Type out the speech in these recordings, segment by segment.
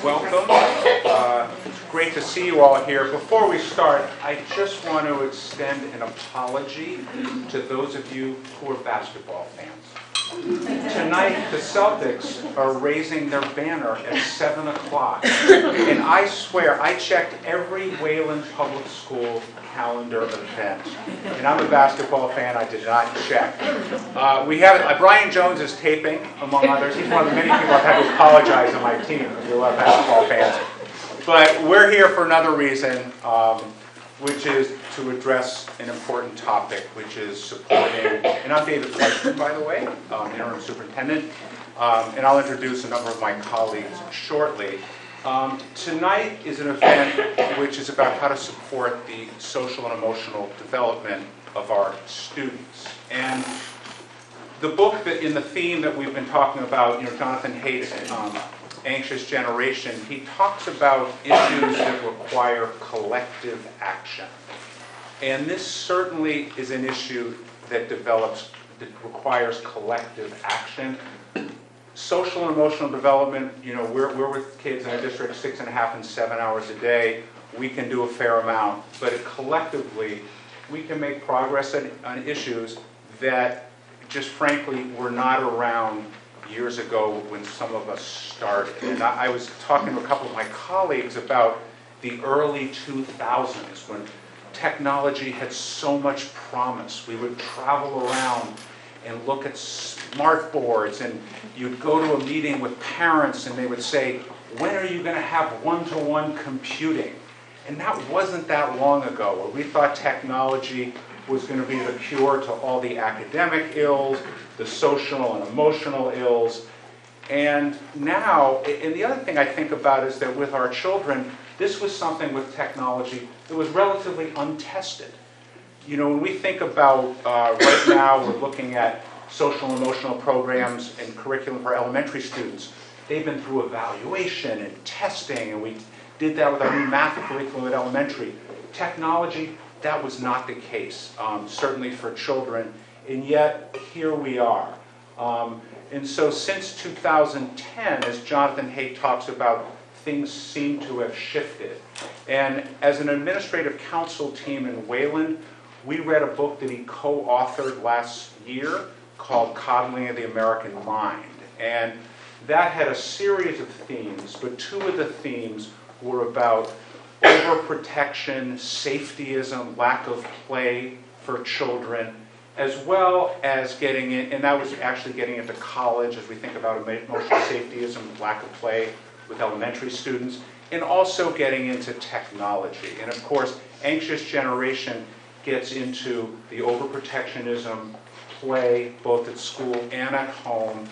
Welcome. It's great to see you all here. Before we start, I just want to extend an apology to those of you who are basketball fans. Tonight, the Celtics are raising their banner at 7 o'clock. And I swear, I checked every Wayland Public School calendar event. And I'm a basketball fan, I did not check. We have Brian Jones is taping, among others. He's one of the many people I've had to apologize on my team because we love basketball fans. But we're here for another reason, which is to address an important topic, which is supporting, and I'm David Fleischman, by the way, interim superintendent, and I'll introduce a number of my colleagues shortly. Tonight is an event which is about how to support the social and emotional development of our students. And the book that in the theme that we've been talking about, Jonathan Haidt's Anxious Generation, he talks about issues that require collective action. And this certainly is an issue that requires collective action. Social and emotional development, we're with kids in a district 6.5 and 7 hours a day. We can do a fair amount, but collectively, we can make progress on issues that just frankly were not around years ago when some of us started. And I was talking to a couple of my colleagues about the early 2000s when technology had so much promise. We would travel around and look at smart boards, and you'd go to a meeting with parents and they would say, when are you going to have one-to-one computing? And that wasn't that long ago, where we thought technology was going to be the cure to all the academic ills, the social and emotional ills. And now, and the other thing I think about is that with our children, this was something with technology that was relatively untested. When we think about right now, we're looking at social and emotional programs and curriculum for elementary students. They've been through evaluation and testing, and we did that with our new math curriculum at elementary. Technology, that was not the case, certainly for children, and yet here we are. And so since 2010, as Jonathan Haidt talks about, things seem to have shifted. And as an administrative council team in Wayland, we read a book that he co-authored last year called Coddling of the American Mind. And that had a series of themes, but two of the themes were about overprotection, safetyism, lack of play for children, as well as getting in, and that was actually getting into college as we think about emotional safetyism, lack of play with elementary students, and also getting into technology. And of course, Anxious Generation gets into the overprotectionism, play, both at school and at home,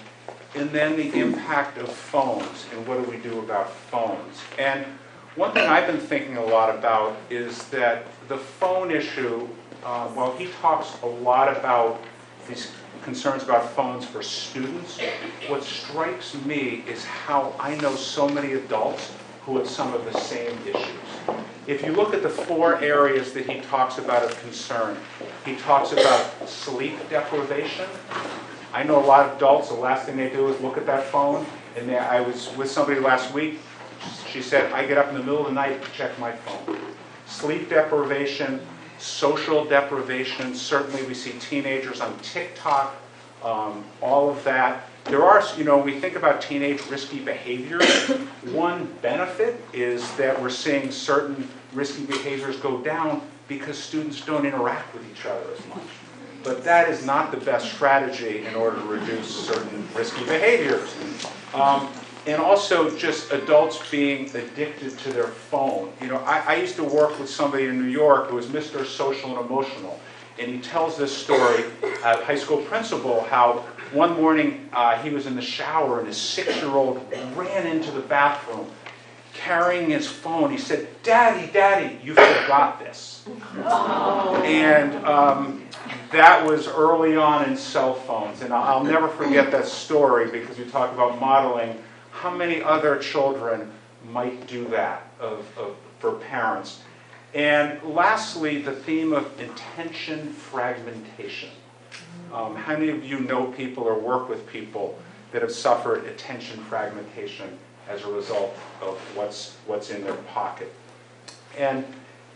and then the impact of phones, and what do we do about phones. And one thing I've been thinking a lot about is that the phone issue, while he talks a lot about these concerns about phones for students, what strikes me is how I know so many adults who have some of the same issues. If you look at the 4 areas that he talks about of concern, he talks about sleep deprivation. I know a lot of adults, the last thing they do is look at that phone. And I was with somebody last week, she said, I get up in the middle of the night to check my phone. Sleep deprivation, social deprivation, certainly we see teenagers on TikTok, all of that. There are, we think about teenage risky behaviors. One benefit is that we're seeing certain risky behaviors go down because students don't interact with each other as much. But that is not the best strategy in order to reduce certain risky behaviors. And also just adults being addicted to their phone. I used to work with somebody in New York who was Mr. Social and Emotional. And he tells this story, a high school principal, how one morning he was in the shower and his 6-year-old ran into the bathroom carrying his phone. He said, Daddy, you forgot this. And that was early on in cell phones. And I'll never forget that story because you talk about modeling. How many other children might do that for parents? And lastly, the theme of attention fragmentation. How many of you know people or work with people that have suffered attention fragmentation as a result of what's in their pocket. And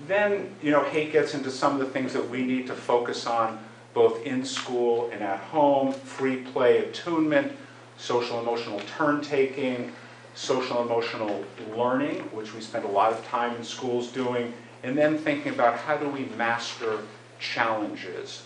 then, Haight gets into some of the things that we need to focus on, both in school and at home: free play attunement, social emotional turn-taking, social emotional learning, which we spend a lot of time in schools doing, and then thinking about how do we master challenges.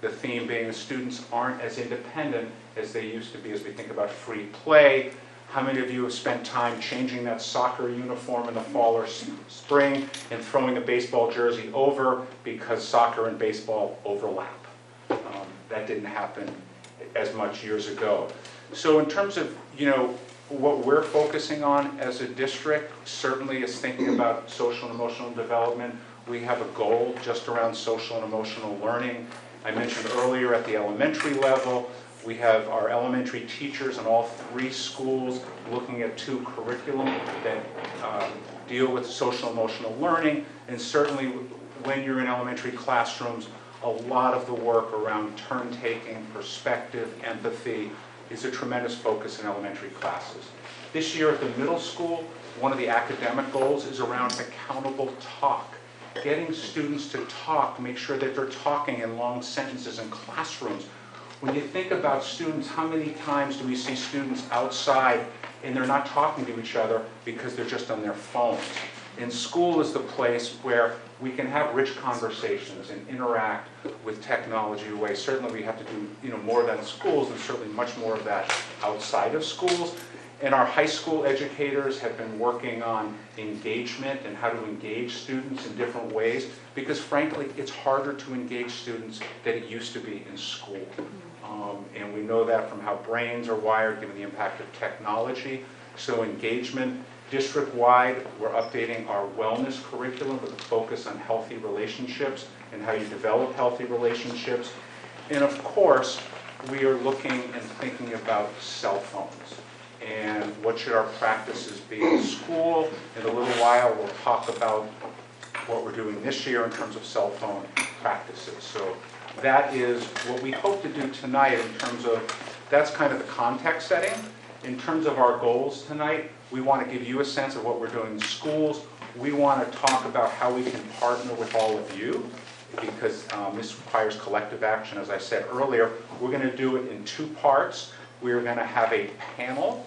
The theme being the students aren't as independent as they used to be as we think about free play. How many of you have spent time changing that soccer uniform in the fall or spring and throwing a baseball jersey over because soccer and baseball overlap? That didn't happen as much years ago. So in terms of, what we're focusing on as a district, certainly is thinking about social and emotional development. We have a goal just around social and emotional learning. I mentioned earlier at the elementary level, we have our elementary teachers in all 3 schools looking at 2 curriculum that deal with social emotional learning. And certainly when you're in elementary classrooms, a lot of the work around turn-taking, perspective, empathy is a tremendous focus in elementary classes. This year at the middle school, one of the academic goals is around accountable talk. Getting students to talk, make sure that they're talking in long sentences in classrooms. When you think about students, how many times do we see students outside and they're not talking to each other because they're just on their phones? And school is the place where we can have rich conversations and interact with technology in ways. Certainly we have to do more than schools, and certainly much more of that outside of schools. And our high school educators have been working on engagement and how to engage students in different ways, because frankly, it's harder to engage students than it used to be in school. And we know that from how brains are wired, given the impact of technology. So engagement, district-wide, we're updating our wellness curriculum with a focus on healthy relationships and how you develop healthy relationships. And of course, we are looking and thinking about cell phones. And what should our practices be in school? In a little while, we'll talk about what we're doing this year in terms of cell phone practices. So that is what we hope to do tonight in terms of, that's kind of the context setting. In terms of our goals tonight, we want to give you a sense of what we're doing in schools. We want to talk about how we can partner with all of you, because this requires collective action. As I said earlier, we're going to do it in 2 parts. We're going to have a panel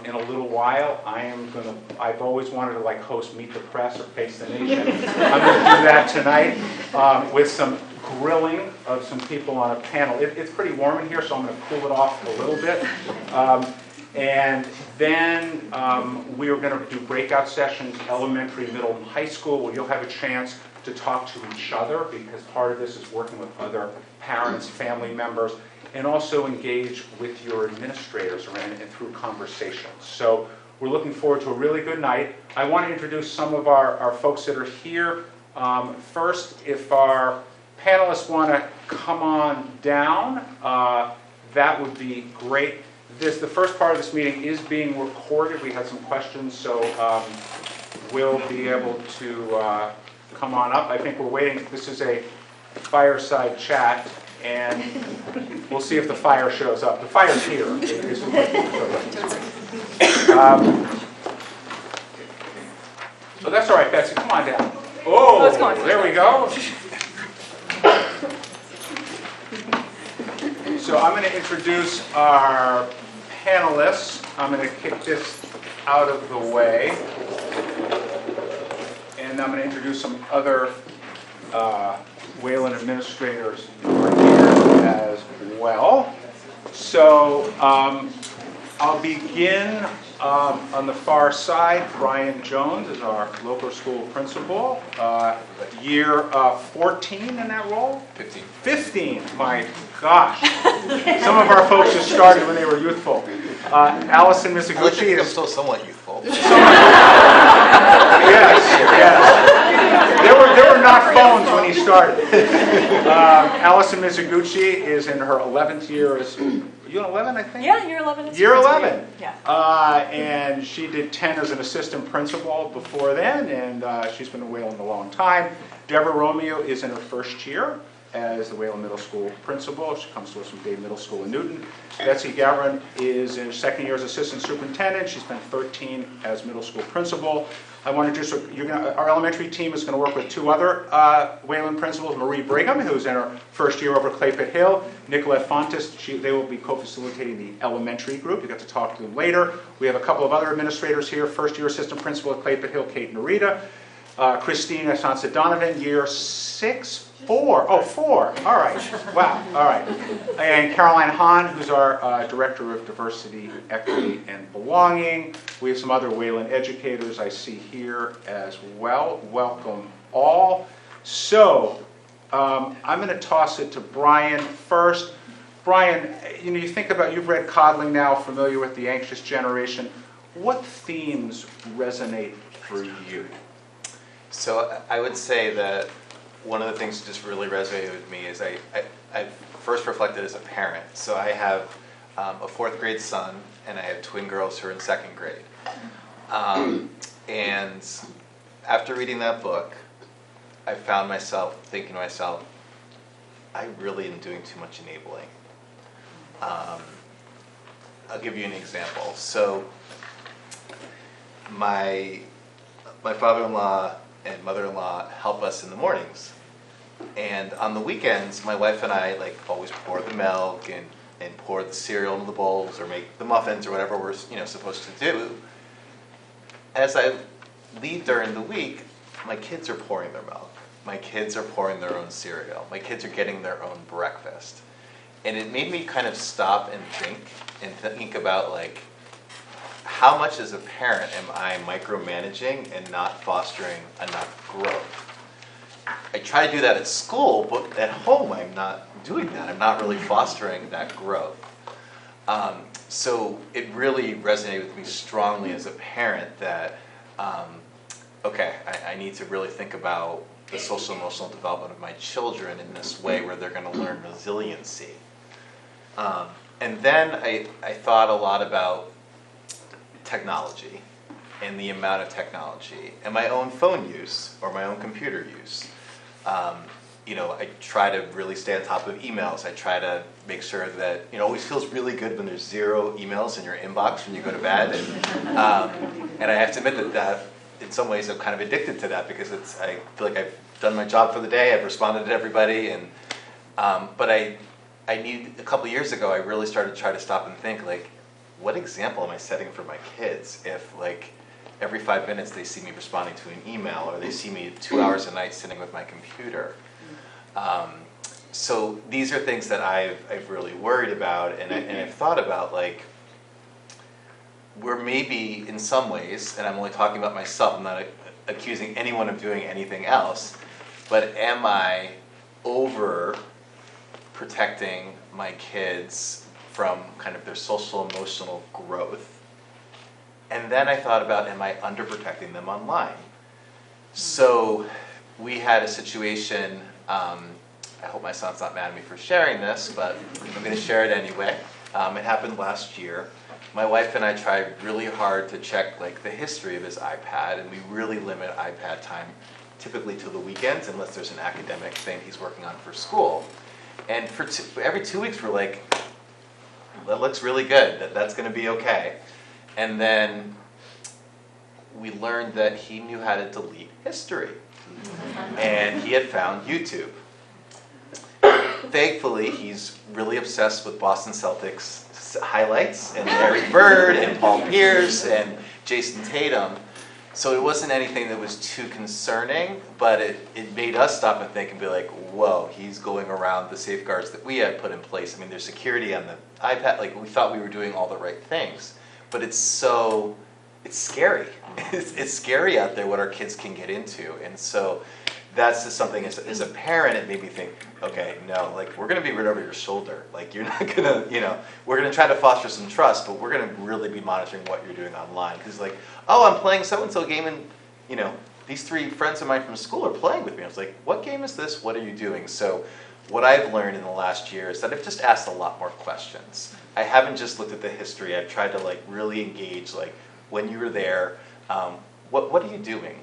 in a little while. I've always wanted to host Meet the Press or Face the Nation. I'm going to do that tonight with some grilling of some people on a panel. It's pretty warm in here, so I'm going to cool it off a little bit. And then we are going to do breakout sessions, elementary, middle, and high school, where you'll have a chance to talk to each other, because part of this is working with other parents, family members, and also engage with your administrators around and through conversations. So we're looking forward to a really good night. I want to introduce some of our folks that are here. First, if our panelists want to come on down, that would be great. The first part of this meeting is being recorded. We had some questions, so we'll be able to come on up. I think we're waiting. This is a fireside chat, and we'll see if the fire shows up. The fire's here. So that's all right, Betsy. Come on down. Oh, there we go. So I'm going to introduce our panelists. I'm going to kick this out of the way. And I'm going to introduce some other Wayland administrators who are here as well. So I'll begin on the far side. Brian Jones is our local school principal. Year 14 in that role? 15. 15, my gosh. Some of our folks just started when they were youthful. Allison Mizuguchi is still somewhat youthful. Yes. There were not phones when he started. Allison Mizuguchi is in her 11th year as, you in 11, I think? Yeah, year 11. Year 11. Yeah. And she did 10 as an assistant principal before then, and she's been in Wayland a long time. Deborah Romeo is in her first year, as the Wayland Middle School principal. She comes to us from Dave Middle School in Newton. Betsy Gavron is in her second year as assistant superintendent. She spent 13 as middle school principal. I want to just, our elementary team is going to work with two other Wayland principals, Marie Brigham, who's in her first year over at Claypit Hill, Nicolette Fontes. They will be co-facilitating the elementary group. You get to talk to them later. We have a couple of other administrators here, first year assistant principal at Claypit Hill, Kate Narita. Christina Sansa Donovan, year 4. All right. Wow. All right. And Caroline Hahn, who's our Director of Diversity, Equity, and Belonging. We have some other Wayland educators I see here as well. Welcome all. So I'm going to toss it to Brian first. Brian, you think about, you've read Coddling now, familiar with the anxious generation. What themes resonate for you? So I would say that one of the things that just really resonated with me is I first reflected as a parent. So I have a 4th grade son, and I have twin girls who are in 2nd grade. And after reading that book, I found myself thinking to myself, I really am doing too much enabling. I'll give you an example. So my father-in-law and mother-in-law help us in the mornings. And on the weekends, my wife and I always pour the milk and pour the cereal into the bowls or make the muffins or whatever we're supposed to do. As I leave during the week, my kids are pouring their milk. My kids are pouring their own cereal. My kids are getting their own breakfast. And it made me kind of stop and think about how much as a parent am I micromanaging and not fostering enough growth? I try to do that at school, but at home I'm not doing that. I'm not really fostering that growth. So it really resonated with me strongly as a parent that, I need to really think about the social and emotional development of my children in this way where they're going to learn resiliency. And then I thought a lot about technology and the amount of technology and my own phone use or my own computer use. I try to really stay on top of emails. I try to make sure that, it always feels really good when there's 0 emails in your inbox when you go to bed. And I have to admit that in some ways I'm kind of addicted to that because I feel like I've done my job for the day. I've responded to everybody. But I need, a couple years ago, I really started to try to stop and think, what example am I setting for my kids if every 5 minutes they see me responding to an email or they see me 2 hours a night sitting with my computer. So these are things that I've really worried about and I've thought about we're maybe in some ways, and I'm only talking about myself, I'm not accusing anyone of doing anything else, but am I over protecting my kids from kind of their social emotional growth? And then I thought about, am I underprotecting them online? So we had a situation, I hope my son's not mad at me for sharing this, but I'm going to share it anyway. It happened last year. My wife and I tried really hard to check the history of his iPad, and we really limit iPad time typically to the weekends unless there's an academic thing he's working on for school. And for every 2 weeks we're that looks really good, that's going to be okay. And then we learned that he knew how to delete history. And he had found YouTube. Thankfully, he's really obsessed with Boston Celtics highlights, and Larry Bird, and Paul Pierce, and Jason Tatum. So it wasn't anything that was too concerning, but it made us stop and think and be whoa, he's going around the safeguards that we had put in place. I mean, there's security on the iPad. We thought we were doing all the right things, but it's scary. It's scary out there what our kids can get into. And so that's just something, as a parent, it made me think, okay, no, we're going to be right over your shoulder. You're not going to, we're going to try to foster some trust, but we're going to really be monitoring what you're doing online. Because oh, I'm playing so-and-so game and, these 3 friends of mine from school are playing with me. I was what game is this? What are you doing? So what I've learned in the last year is that I've just asked a lot more questions. I haven't just looked at the history. I've tried to really engage, when you were there, what are you doing?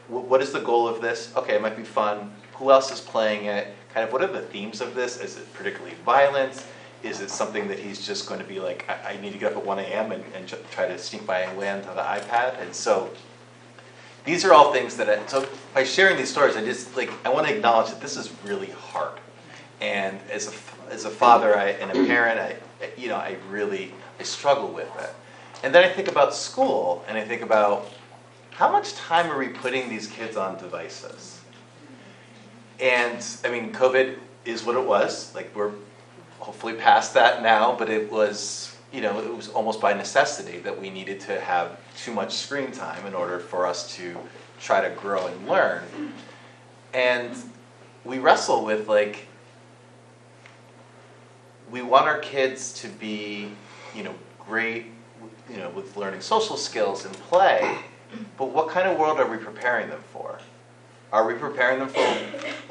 What is the goal of this? Okay, it might be fun. Who else is playing it? Kind of what are the themes of this? Is it particularly violent? Is it something that he's just going to be like, I need to get up at 1 a.m. and try to sneak by and land on the iPad? And so these are all things that, so by sharing these stories, I want to acknowledge that this is really hard. And as a father and a parent, I struggle with it. And then I think about school, and I think about how much time are we putting these kids on devices? And I mean, COVID is what it was. Like, we're hopefully past that now, but it was almost by necessity that we needed to have too much screen time in order for us to try to grow and learn. And we wrestle with, like, we want our kids to be, great, with learning social skills and play, but what kind of world are we preparing them for? Are we preparing them for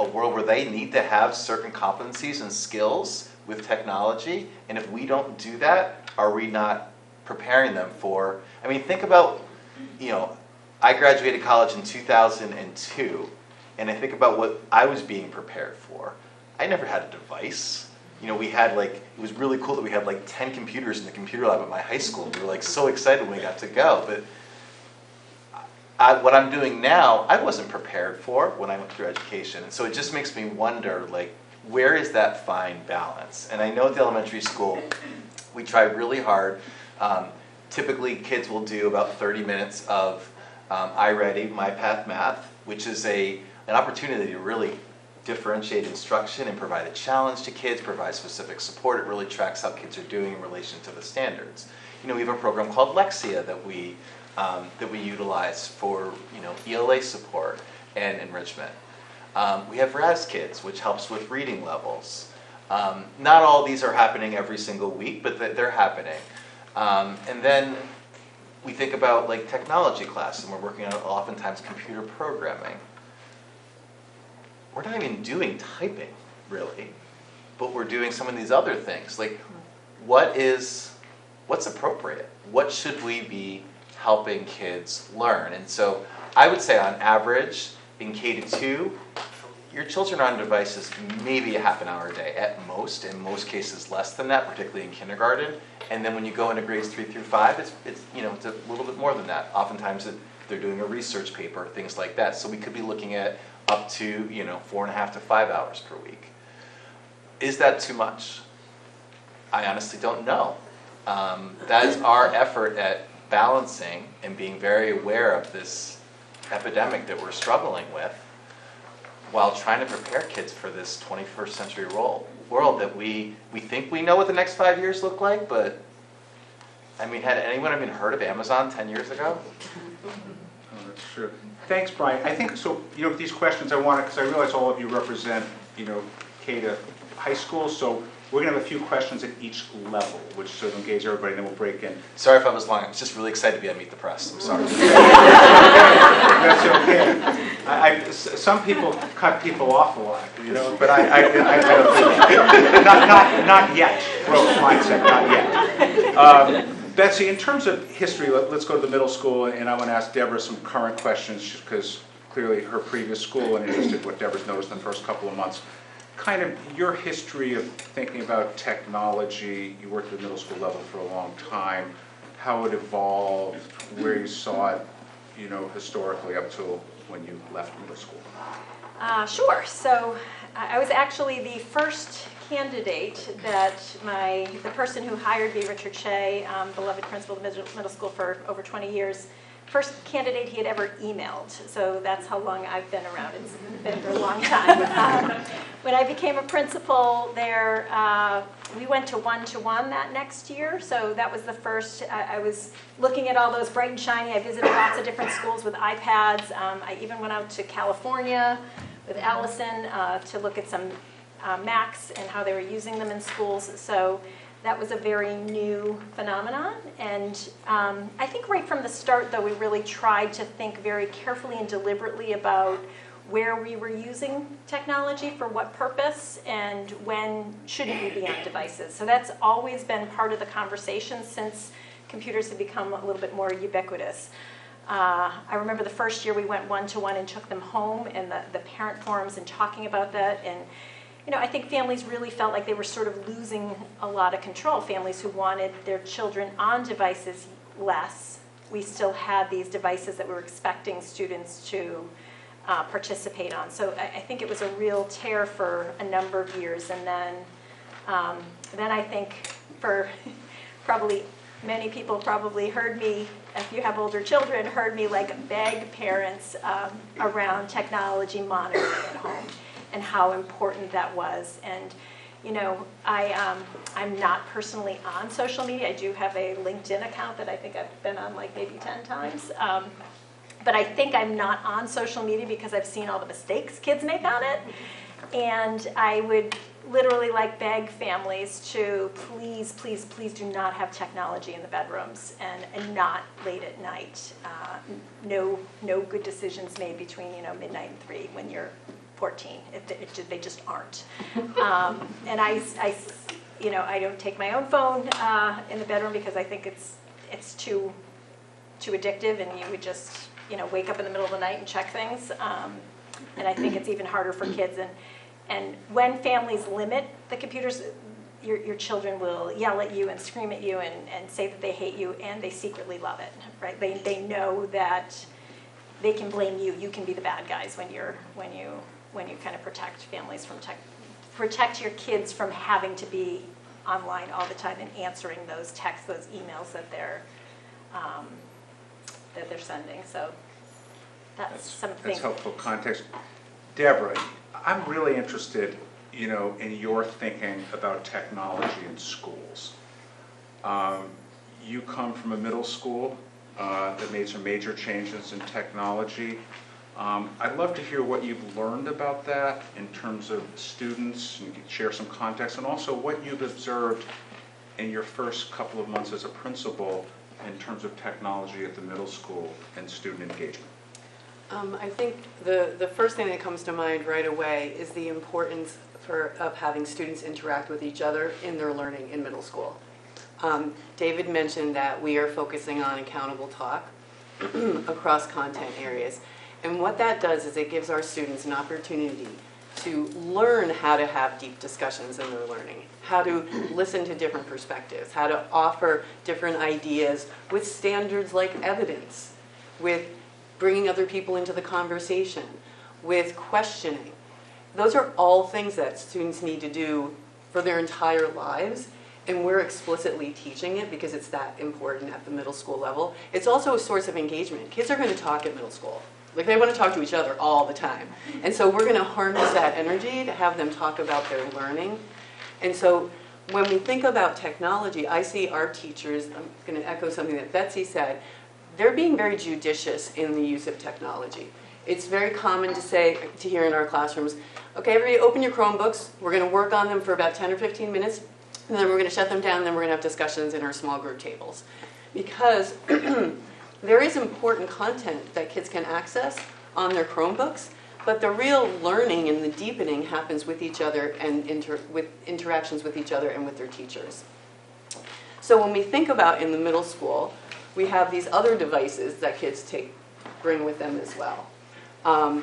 a world where they need to have certain competencies and skills with technology? And if we don't do that, are we not preparing them for, think about, I graduated college in 2002, and I think about what I was being prepared for. I never had a device. We had it was really cool that we had 10 computers in the computer lab at my high school. We were so excited when we got to go. But what I'm doing now, I wasn't prepared for when I went through education. And so it just makes me wonder, where is that fine balance? And I know at the elementary school, we try really hard. Typically, kids will do about 30 minutes of iReady, MyPath Math, which is an opportunity to really differentiate instruction and provide a challenge to kids, provide specific support. It really tracks how kids are doing in relation to the standards. We have a program called Lexia that we utilize for ELA support and enrichment. We have RAS Kids, which helps with reading levels. Not all these are happening every single week, but they're happening. And then we think about technology class, and we're working on oftentimes computer programming. We're not even doing typing, really, but we're doing some of these other things. What's appropriate? What should we be helping kids learn? And so I would say on average, in K-2, your children are on devices maybe a half an hour a day at most, in most cases less than that, particularly in kindergarten. And then when you go into grades 3 through 5, it's a little bit more than that. Oftentimes they're doing a research paper, things like that. So we could be looking at up to 4.5 to 5 hours per week. Is that too much? I honestly don't know. That is our effort at balancing and being very aware of this epidemic that we're struggling with, while trying to prepare kids for this 21st century world that we think we know what the next 5 years look like, but had anyone even heard of Amazon 10 years ago? Oh, that's true. Thanks, Brian. I think so. With these questions, I wanted, because I realize all of you represent, K to high school, so we're going to have a few questions at each level, which sort of engage everybody, and then we'll break in. Sorry if I was long. I was just really excited to be on Meet the Press. I'm sorry. That's okay. Some people cut people off a lot, but I don't. Not yet. Growth mindset, not yet. Betsy, in terms of history, let's go to the middle school, and I want to ask Deborah some current questions, just because clearly her previous school, and interested in what Deborah's noticed in the first couple of months. Kind of your history of thinking about technology. You worked at the middle school level for a long time. How it evolved, where you saw it, historically up till when you left middle school. Sure. So I was actually the first candidate that the person who hired me, Richard Shea, beloved principal of the middle school for over 20 years, first candidate he had ever emailed. So that's how long I've been around. It's been for a long time. When I became a principal there, we went to one-to-one that next year. So that was the first. I was looking at all those bright and shiny. I visited lots of different schools with iPads. I even went out to California with Allison to look at some Macs and how they were using them in schools. So that was a very new phenomenon. And I think right from the start, though, we really tried to think very carefully and deliberately about where we were using technology, for what purpose, and when shouldn't we be on devices. So that's always been part of the conversation since computers have become a little bit more ubiquitous. I remember the first year we went one-to-one and took them home, and the parent forums and talking about that. And I think families really felt like they were sort of losing a lot of control. Families who wanted their children on devices less. We still had these devices that we were expecting students to participate on. So I think it was a real tear for a number of years. And then I think for probably many people probably heard me, if you have older children, heard me like beg parents around technology monitoring at home and how important that was. And I'm not personally on social media. I do have a LinkedIn account that I think I've been on like maybe 10 times. But I think I'm not on social media because I've seen all the mistakes kids make on it. And I would literally like beg families to please, please, please do not have technology in the bedrooms and not late at night. No good decisions made between midnight and 3 when you're 14. They just aren't. And I don't take my own phone in the bedroom because I think it's too addictive, and you would just wake up in the middle of the night and check things. And I think it's even harder for kids. And when families limit the computers, your children will yell at you and scream at you and say that they hate you, and they secretly love it, right? They know that they can blame you. You can be the bad guys when you kind of protect families from protect your kids from having to be online all the time and answering those texts, those emails that they're sending. So that's something. That's helpful context. Deborah, I'm really interested, in your thinking about technology in schools. You come from a middle school that made some major changes in technology. I'd love to hear what you've learned about that in terms of students, and you could share some context, and also what you've observed in your first couple of months as a principal in terms of technology at the middle school and student engagement. I think the first thing that comes to mind right away is the importance of having students interact with each other in their learning in middle school. David mentioned that we are focusing on accountable talk across content areas. And what that does is it gives our students an opportunity to learn how to have deep discussions in their learning, how to listen to different perspectives, how to offer different ideas with standards like evidence, with bringing other people into the conversation, with questioning. Those are all things that students need to do for their entire lives, and we're explicitly teaching it because it's that important at the middle school level. It's also a source of engagement. Kids are going to talk at middle school. Like, they want to talk to each other all the time. And so we're going to harness that energy to have them talk about their learning. And so when we think about technology, I see our teachers, I'm going to echo something that Betsy said, they're being very judicious in the use of technology. It's very common to hear in our classrooms, okay, everybody open your Chromebooks, we're going to work on them for about 10 or 15 minutes, and then we're going to shut them down, and then we're going to have discussions in our small group tables. Because there is important content that kids can access on their Chromebooks, but the real learning and the deepening happens with each other and with interactions with each other and with their teachers. So when we think about in the middle school, we have these other devices that kids bring with them as well. I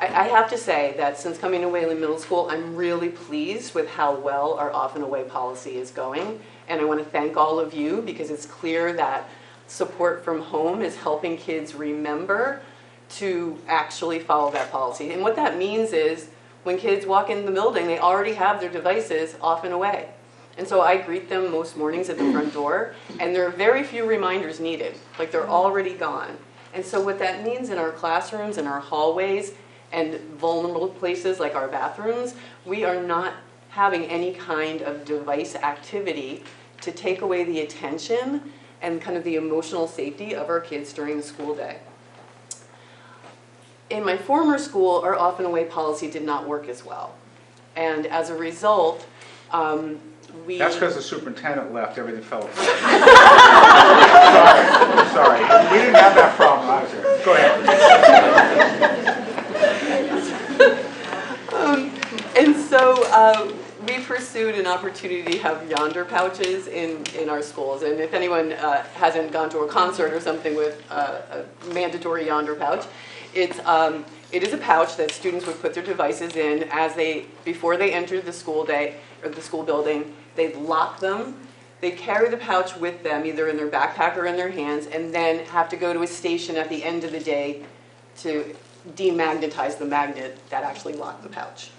have to say that since coming to Wayland Middle School, I'm really pleased with how well our off and away policy is going. And I want to thank all of you because it's clear that support from home is helping kids remember to actually follow that policy. And what that means is when kids walk in the building, they already have their devices off and away. And so I greet them most mornings at the front door, and there are very few reminders needed. Like, they're already gone. And so what that means in our classrooms and our hallways and vulnerable places like our bathrooms, we are not having any kind of device activity to take away the attention and kind of the emotional safety of our kids during the school day. In my former school, our off and away policy did not work as well. And as a result, That's because the superintendent left, everything fell apart. Sorry. We didn't have that problem when I was here. Go ahead. And so we pursued pursued an opportunity to have Yonder pouches in our schools. And if anyone hasn't gone to a concert or something with a mandatory Yonder pouch, it is a pouch that students would put their devices in before they entered the school day or the school building. They'd lock them. They'd carry the pouch with them, either in their backpack or in their hands, and then have to go to a station at the end of the day to demagnetize the magnet that actually locked the pouch.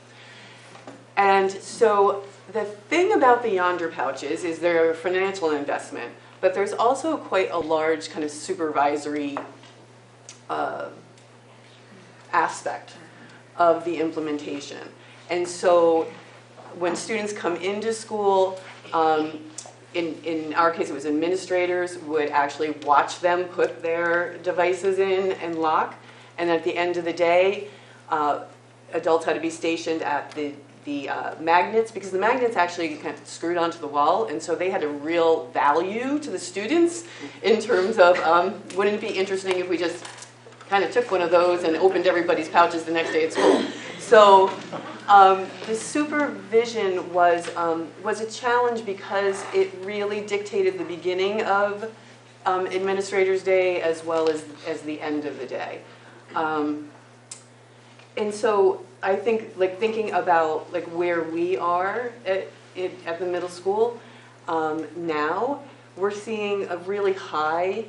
And so the thing about the Yonder pouches is they're a financial investment, but there's also quite a large kind of supervisory aspect of the implementation. And so when students come into school, in our case it was administrators would actually watch them put their devices in and lock, and at the end of the day, adults had to be stationed at the magnets, because the magnets actually kind of screwed onto the wall, and so they had a real value to the students in terms of, wouldn't it be interesting if we just kind of took one of those and opened everybody's pouches the next day at school. So the supervision was a challenge because it really dictated the beginning of Administrator's Day as well as the end of the day. And so I think, like, thinking about like where we are at the middle school now, we're seeing a really high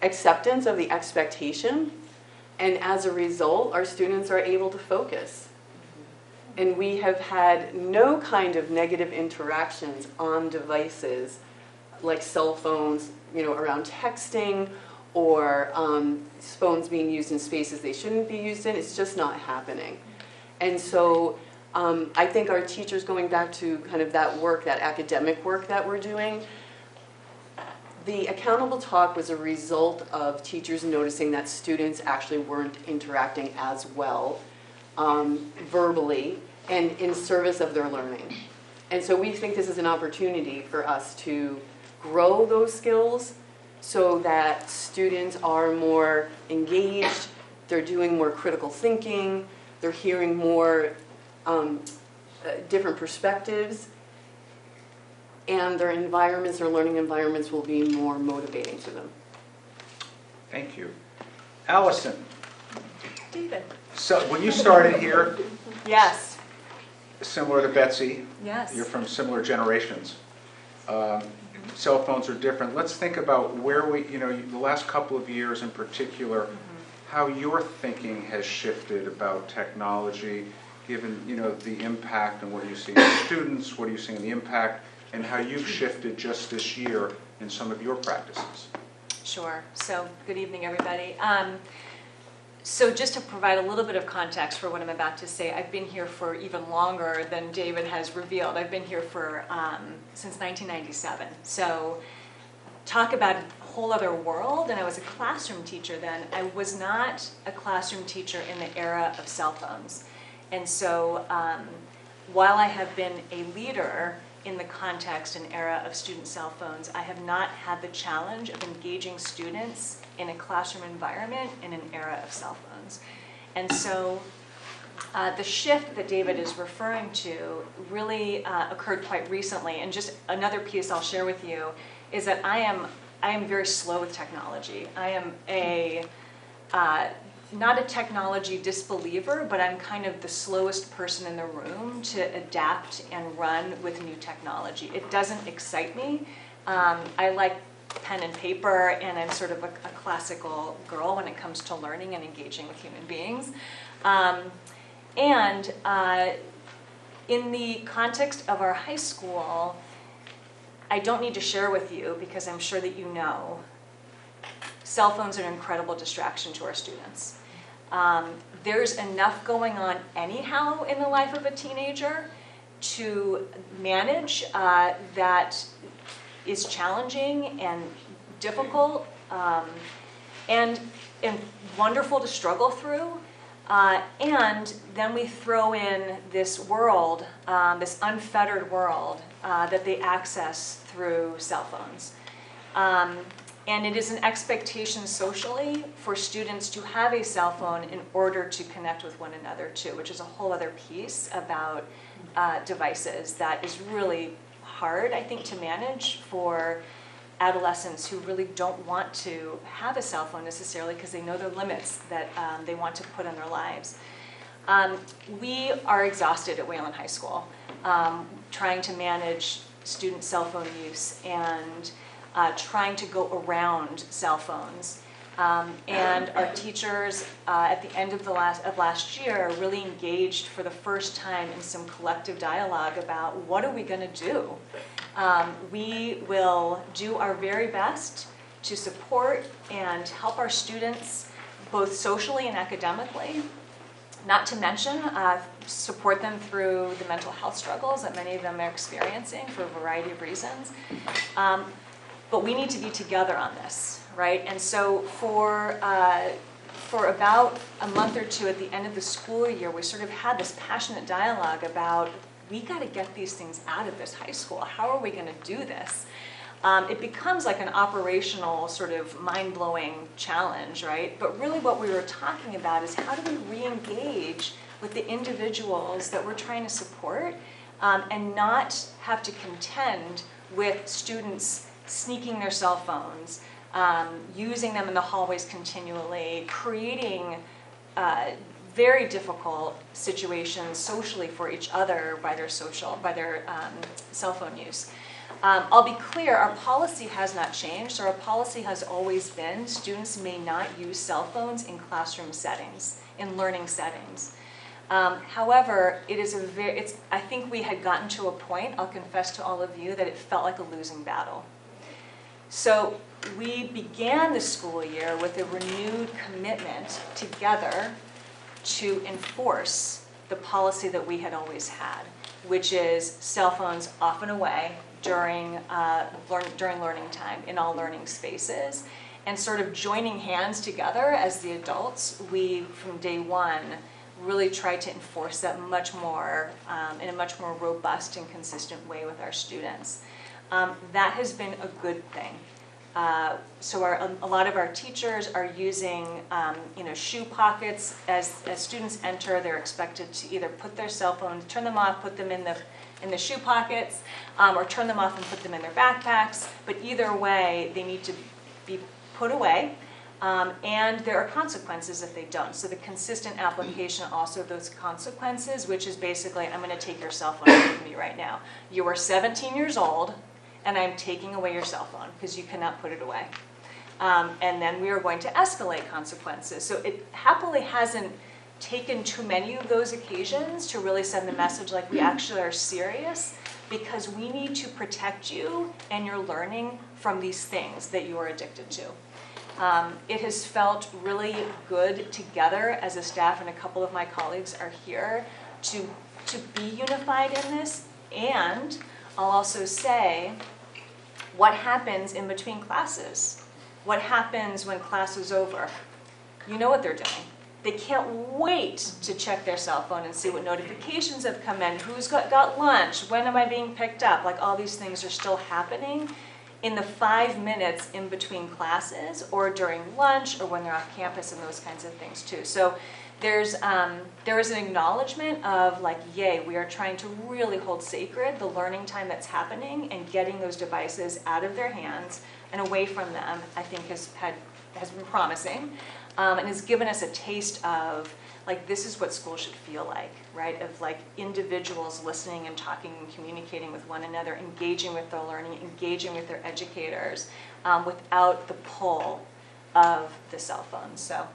acceptance of the expectation, and as a result, our students are able to focus. And we have had no kind of negative interactions on devices like cell phones, around texting, or phones being used in spaces they shouldn't be used in. It's just not happening. And so I think our teachers, going back to kind of that work, that academic work that we're doing, the accountable talk was a result of teachers noticing that students actually weren't interacting as well verbally and in service of their learning. And so we think this is an opportunity for us to grow those skills so that students are more engaged, they're doing more critical thinking, they're hearing more different perspectives, and their learning environments will be more motivating to them. Thank you. Allison, David. so when you started here, Yes. similar to Betsy, Yes. you're from similar generations. Cell phones are different. Let's think about where the last couple of years in particular, how your thinking has shifted about technology, given, the impact and what are you seeing in students, what are you seeing in the impact, and how you've shifted just this year in some of your practices. Sure. So good evening, everybody. So just to provide a little bit of context for what I'm about to say, I've been here for even longer than David has revealed. I've been here for since 1997. So talk about a whole other world, and I was a classroom teacher then. I was not a classroom teacher in the era of cell phones. And so while I have been a leader in the context and era of student cell phones, I have not had the challenge of engaging students in a classroom environment in an era of cell phones. And so the shift that David is referring to really occurred quite recently. And just another piece I'll share with you is that I am very slow with technology. I am not a technology disbeliever, but I'm kind of the slowest person in the room to adapt and run with new technology. It doesn't excite me. I like pen and paper, and I'm sort of a classical girl when it comes to learning and engaging with human beings. In the context of our high school, I don't need to share with you, because I'm sure that you know, cell phones are an incredible distraction to our students. There's enough going on anyhow in the life of a teenager to manage that is challenging and difficult and wonderful to struggle through. And then we throw in this world, this unfettered world that they access through cell phones. And it is an expectation socially for students to have a cell phone in order to connect with one another too, which is a whole other piece about devices that is really hard, I think, to manage for adolescents who really don't want to have a cell phone necessarily because they know the limits that they want to put on their lives. We are exhausted at Wayland High School trying to manage student cell phone use and trying to go around cell phones. And our teachers at the end of last year really engaged for the first time in some collective dialogue about what are we going to do. We will do our very best to support and help our students both socially and academically, not to mention support them through the mental health struggles that many of them are experiencing for a variety of reasons. But we need to be together on this, right? And so for about a month or two at the end of the school year, we sort of had this passionate dialogue about, we got to get these things out of this high school. How are we going to do this? It becomes like an operational sort of mind-blowing challenge, right? But really what we were talking about is how do we re-engage with the individuals that we're trying to support and not have to contend with students sneaking their cell phones, using them in the hallways continually, creating very difficult situations socially for each other by their cell phone use. I'll be clear, our policy has not changed. So our policy has always been students may not use cell phones in classroom settings, in learning settings. However, I think we had gotten to a point, I'll confess to all of you, that it felt like a losing battle. So we began the school year with a renewed commitment together to enforce the policy that we had always had, which is cell phones off and away during learning time in all learning spaces, and sort of joining hands together as the adults, we, from day one, really tried to enforce that much more in a much more robust and consistent way with our students. That has been a good thing. So a lot of our teachers are using shoe pockets. As students enter, they're expected to either put their cell phone, turn them off, put them in the shoe pockets, or turn them off and put them in their backpacks. But either way, they need to be put away. And there are consequences if they don't. So the consistent application also of those consequences, which is basically, I'm going to take your cell phone away from you right now. You are 17 years old, and I'm taking away your cell phone because you cannot put it away. And then we are going to escalate consequences. So it happily hasn't taken too many of those occasions to really send the message like we actually are serious, because we need to protect you and your learning from these things that you are addicted to. It has felt really good together as a staff, and a couple of my colleagues are here, to be unified in this. And I'll also say, what happens in between classes? What happens when class is over? You know what they're doing. They can't wait to check their cell phone and see what notifications have come in, who's got lunch, when am I being picked up? Like, all these things are still happening in the 5 minutes in between classes or during lunch or when they're off campus and those kinds of things too. So there is an acknowledgement of like, yay, we are trying to really hold sacred the learning time that's happening, and getting those devices out of their hands and away from them, I think has been promising, and has given us a taste of like, this is what school should feel like, right? Of like individuals listening and talking and communicating with one another, engaging with their learning, engaging with their educators, without the pull of the cell phone. So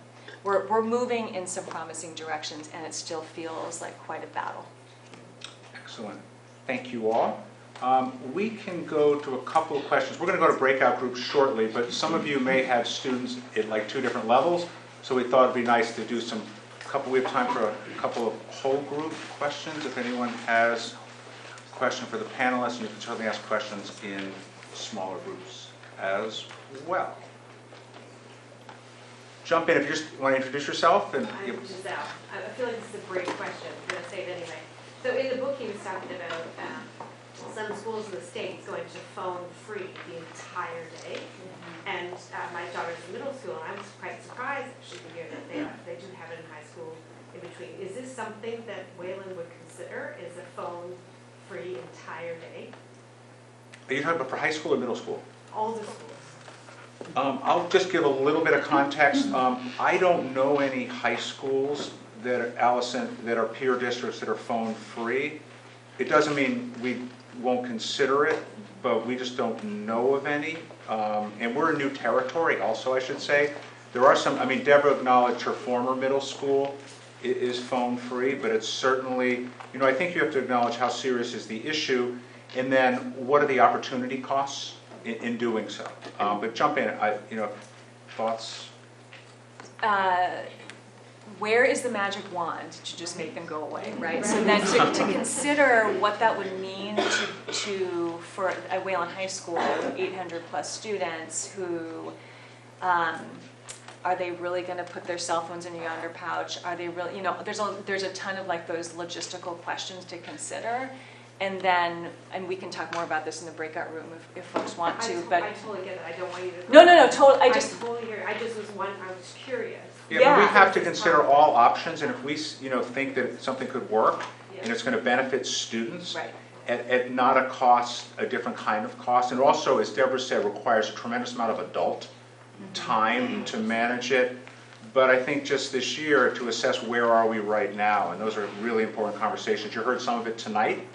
we're moving in some promising directions, and it still feels like quite a battle. Excellent. Thank you all. We can go to a couple of questions. We're going to go to breakout groups shortly, but some of you may have students at like 2 different levels, so we thought it'd be nice to do we have time for a couple of whole group questions. If anyone has a question for the panelists, you can certainly ask questions in smaller groups as well. Jump in if you just want to introduce yourself. And I'm Giselle. I feel like this is a great question. I'm going to say it anyway. So in the book, he was talking about some schools in the state going to phone free the entire day. And my daughter's in middle school, and I was quite surprised actually to hear that they do have it in high school in between. Is this something that Wayland would consider, is a phone free entire day? Are you talking about for high school or middle school? All the schools. I'll just give a little bit of context. I don't know any high schools that are, Allison, that are peer districts that are phone free. It doesn't mean we won't consider it, but we just don't know of any. And we're in new territory also, I should say. There are some, I mean, Deborah acknowledged her former middle school is phone free, but it's certainly, you know, I think you have to acknowledge how serious is the issue, and then what are the opportunity costs in doing so. But jump in, thoughts? Where is the magic wand to just make them go away, right? So then to consider what that would mean for at Wayland High School, 800 plus students who, are they really going to put their cell phones in a yonder pouch? Are they really, there's a ton of like those logistical questions to consider. And then, and we can talk more about this in the breakout room if folks want to, but. I totally get it, I don't want you to. No, totally, I totally hear it, I just was curious. Yeah, but we have to consider all options, and if we, think that something could work, and it's going to benefit students, Right. at not a cost, a different kind of cost, and also, as Deborah said, requires a tremendous amount of adult time to manage it. But I think just this year to assess where are we right now, and those are really important conversations. You heard some of it tonight.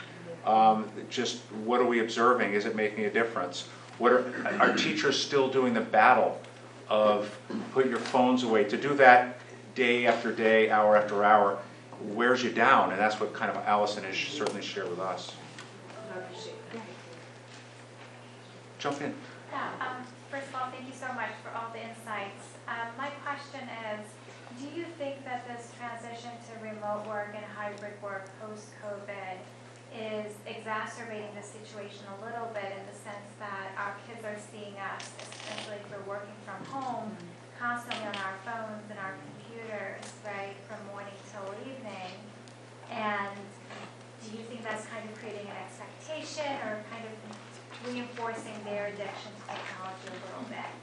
Just what are we observing? Is it making a difference? Are teachers still doing the battle of put your phones away? To do that day after day, hour after hour, wears you down, and that's what kind of Allison has certainly shared with us. I appreciate that. Jump in. Yeah, first of all, thank you so much for all the insights. My question is, do you think that this transition to remote work and hybrid work post-COVID is exacerbating the situation a little bit in the sense that our kids are seeing us, especially if we're working from home, constantly on our phones and our computers, right, from morning till evening? And do you think that's kind of creating an expectation or kind of reinforcing their addiction to technology a little bit?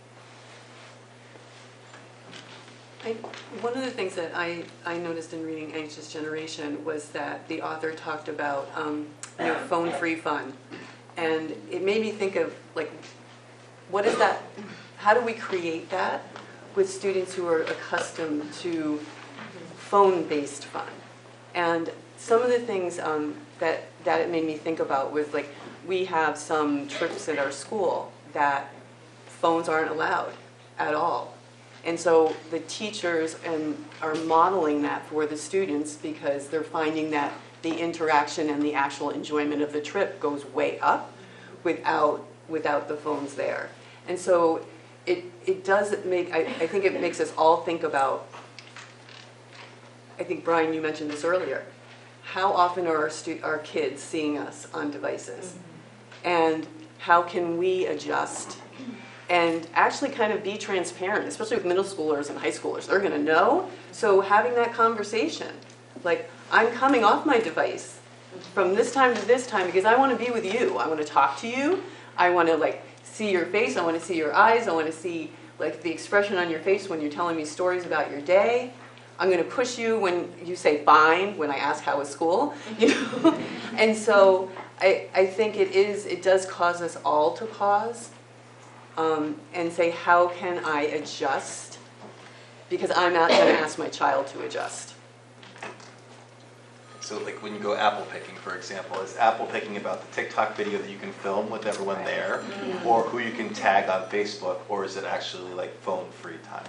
One of the things that I noticed in reading Anxious Generation was that the author talked about phone-free fun. And it made me think of, like, what is that? How do we create that with students who are accustomed to phone-based fun? And some of the things that it made me think about was, like, we have some trips at our school that phones aren't allowed at all. And so the teachers are modeling that for the students because they're finding that the interaction and the actual enjoyment of the trip goes way up without the phones there. And so it does make, I think it makes us all think about, I think Brian, you mentioned this earlier, how often are our kids seeing us on devices? And how can we adjust and actually kind of be transparent, especially with middle schoolers and high schoolers. They're going to know. So having that conversation, like, I'm coming off my device from this time to this time because I want to be with you. I want to talk to you. I want to, like, see your face. I want to see your eyes. I want to see, like, the expression on your face when you're telling me stories about your day. I'm going to push you when you say fine when I ask how was school. And so I think it does cause us all to pause. And say, how can I adjust? Because I'm not going to ask my child to adjust. So like when you go apple picking, for example, is apple picking about the TikTok video that you can film with everyone there, or who you can tag on Facebook, or is it actually like phone-free time?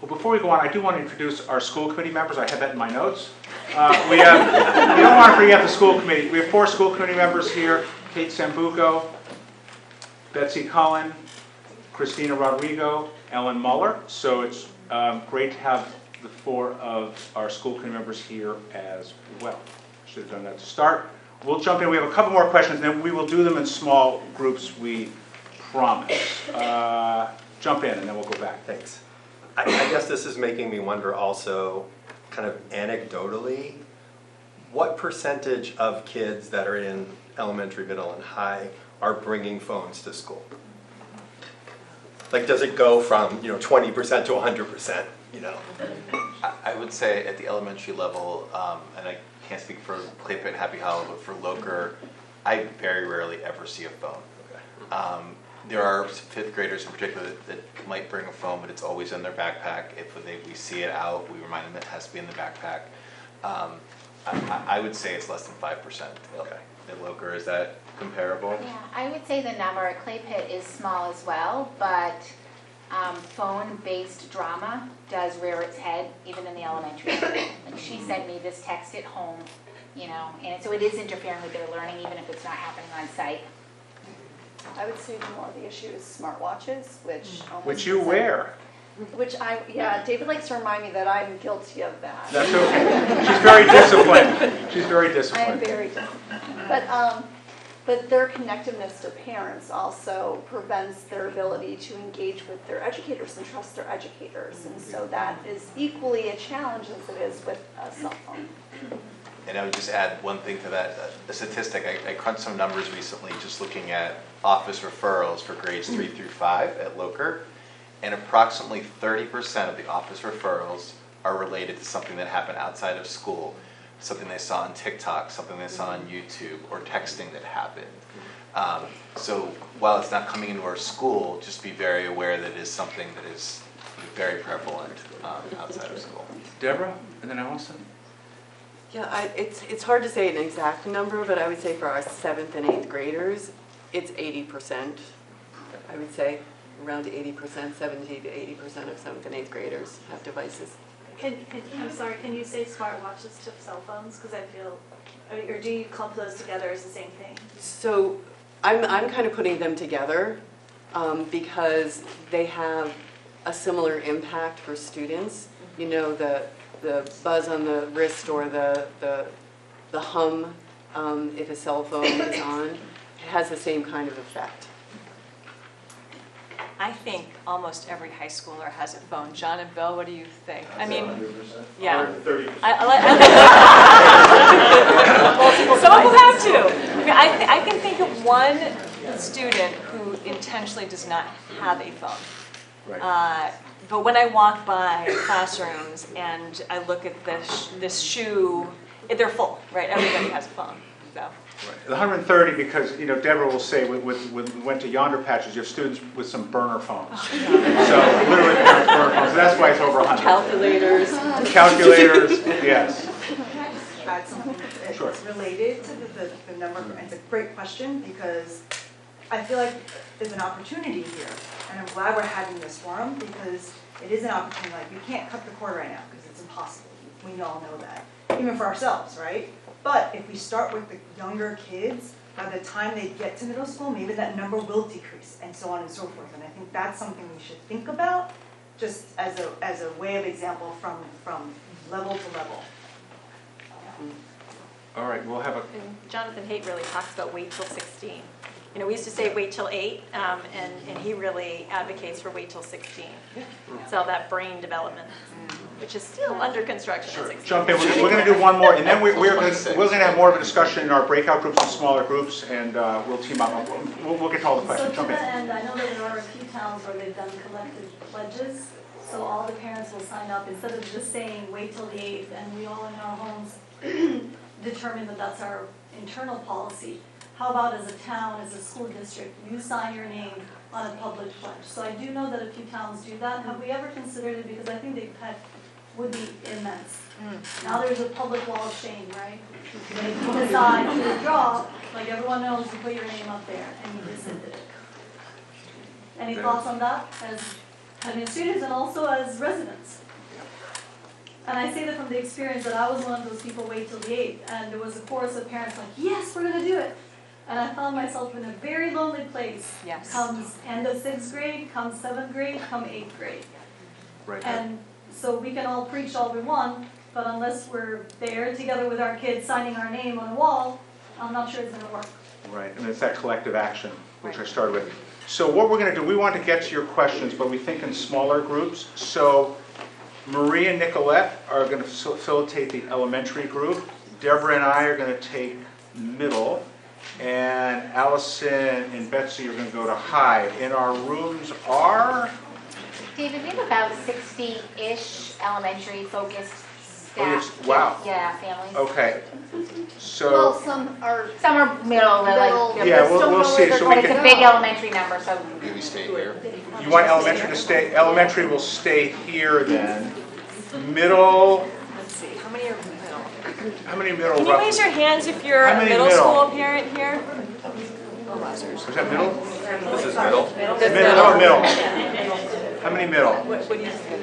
Well, before we go on, I do want to introduce our school committee members. I have that in my notes. We don't want to forget the school committee. We have 4 school committee members here: Kate Sambuco, Betsy Cullen, Christina Rodrigo, Ellen Muller. So it's great to have the 4 of our school committee members here as well. Should have done that to start. We'll jump in. We have a couple more questions, and then we will do them in small groups, we promise. Jump in, and then we'll go back. Thanks. I guess this is making me wonder also, kind of anecdotally, what percentage of kids that are in elementary, middle, and high are bringing phones to school? Like, does it go from, 20% to 100%, I would say at the elementary level, and I can't speak for Clay Pit and Happy Hollow, but for Loker, I very rarely ever see a phone. There are fifth graders in particular that might bring a phone, but it's always in their backpack. If we see it out, we remind them it has to be in the backpack. I would say it's less than 5%. Okay. At Loker, is that comparable? Yeah, I would say the number at Clay Pit is small as well, but phone-based drama does rear its head even in the elementary school. Like, she sent me this text at home, and so it is interfering with their learning even if it's not happening on site. I would say more of the issue is smartwatches, Which you wear. David likes to remind me that I'm guilty of that. That's okay. She's very disciplined. She's very I am disciplined. very disciplined. But their connectiveness to parents also prevents their ability to engage with their educators and trust their educators. And so that is equally a challenge as it is with a cell phone. And I would just add one thing to that, a statistic. I crunched some numbers recently just looking at office referrals for grades 3 through 5 at Loker, and approximately 30% of the office referrals are related to something that happened outside of school, something they saw on TikTok, something they saw on YouTube, or texting that happened. So while it's not coming into our school, just be very aware that it is something that is very prevalent outside of school. Deborah, and then Allison? Yeah, it's hard to say an exact number, but I would say for our 7th and 8th graders, it's 80%. I would say around 80%, 70 to 80% of 7th and 8th graders have devices. I'm sorry, can you say smartwatches to cell phones? Because I feel, or do you clump those together as the same thing? So I'm kind of putting them together because they have a similar impact for students. The buzz on the wrist or the hum if a cell phone is on, it has the same kind of effect. I think almost every high schooler has a phone. John and Bill, what do you think? I mean, 100%. yeah. 130%. Some of them have to. I mean, I can think of one student who intentionally does not have a phone. Right. But when I walk by classrooms and I look at this shoe, they're full, right? Everybody has a phone. So. Right. The 130, because Deborah will say, we went to Yonder Patches, you have students with some burner phones. So literally parents burner phones. So that's why it's over 100. Calculators. Calculators, yes. Can I just add something that's Sure. related to the number? And it's a great question because I feel like there's an opportunity here. And I'm glad we're having this forum because it is an opportunity. Like, you can't cut the cord right now because it's impossible. We all know that, even for ourselves, right? But if we start with the younger kids, by the time they get to middle school, maybe that number will decrease, and so on and so forth. And I think that's something we should think about, just as a way of example from level to level. All right, we'll have a... And Jonathan Haidt really talks about wait till 16. We used to say wait till 8, and he really advocates for wait till 16. It's all that brain development, which is still under construction at 16. Jump in. We're going to do one more, and then we're going to have more of a discussion in our breakout groups and smaller groups, and we'll team up. We'll get to all the questions. So to that end, I know that there are a few towns where they've done collective pledges, so all the parents will sign up instead of just saying wait till the 8th, and we all in our homes determine that that's our internal policy. How about as a town, as a school district, you sign your name on a public pledge? So I do know that a few towns do that. Have we ever considered it? Because I think the impact would be immense. Now there's a public wall of shame, right? If you decide to withdraw, like everyone knows, you put your name up there and you rescinded it. Any thoughts on that as administrators and also as residents? And I say that from the experience that I was one of those people wait till the 8th, and there was a chorus of parents like, yes, we're going to do it. And I found myself in a very lonely place. Yes. Comes end of 6th grade, comes 7th grade, come 8th grade. Right. And so we can all preach all we want, but unless we're there together with our kids signing our name on a wall, I'm not sure it's going to work. Right, and it's that collective action, which I started with. So what we're going to do, we want to get to your questions, but we think in smaller groups. So Marie and Nicolette are going to facilitate the elementary group. Deborah and I are going to take middle. and Allison and Betsy are going to go to Hyde. And our rooms are? David, we have about 60-ish elementary-focused Oh, yes. staff. Wow. Yeah, families. Okay. Well, So, some are Some are middle, they're middle. like, yeah, we'll see. So we but it's a can, big elementary number, so Do we stay here? you want elementary to stay? Elementary will stay here then. Middle, Let's see, how many are middle? how many middle Can you raise roughly? your hands if you're How a many middle middle? school parent here? Oh, wowzers. Is that middle? This is middle. Middle. How many middle? What do you think?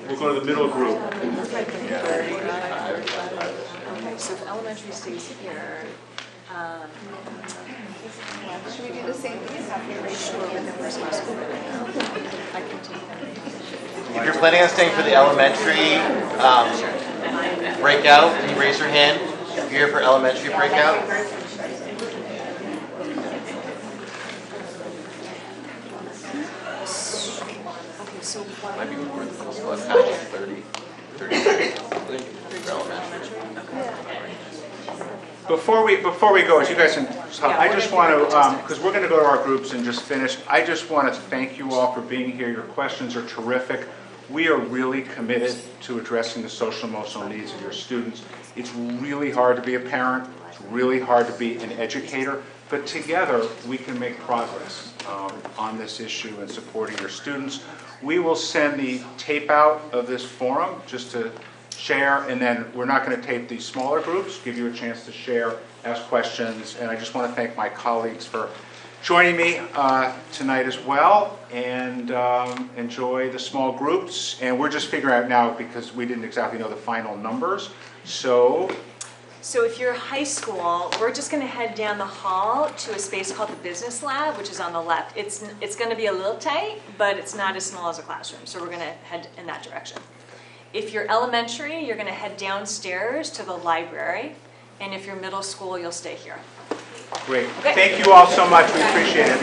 We'll go to the middle group. Okay, so if elementary stays here, Should we do the same thing? Have you raise your hand? I can take them. If you're planning on staying for the elementary breakout, can you raise your hand? If you're here for elementary breakout? Okay, so Might be more than close to 30. For elementary. Before we go, as you guys can, I just want to, because we're going to go to our groups and just finish, I just want to thank you all for being here. Your questions are terrific. We are really committed to addressing the social emotional needs of your students. It's really hard to be a parent. It's really hard to be an educator. But together, we can make progress on this issue and supporting your students. We will send the tape out of this forum just to share, and then we're not going to tape these smaller groups, give you a chance to share, ask questions, and I just want to thank my colleagues for joining me tonight as well, and enjoy the small groups. And we're just figuring out now, because we didn't exactly know the final numbers, so if you're high school, we're just going to head down the hall to a space called the Business Lab, which is on the left. It's going to be a little tight, but it's not as small as a classroom, so we're going to head in that direction. If you're elementary, you're going to head downstairs to the library, and if you're middle school, you'll stay here. great. Okay. Thank you all so much. We appreciate it.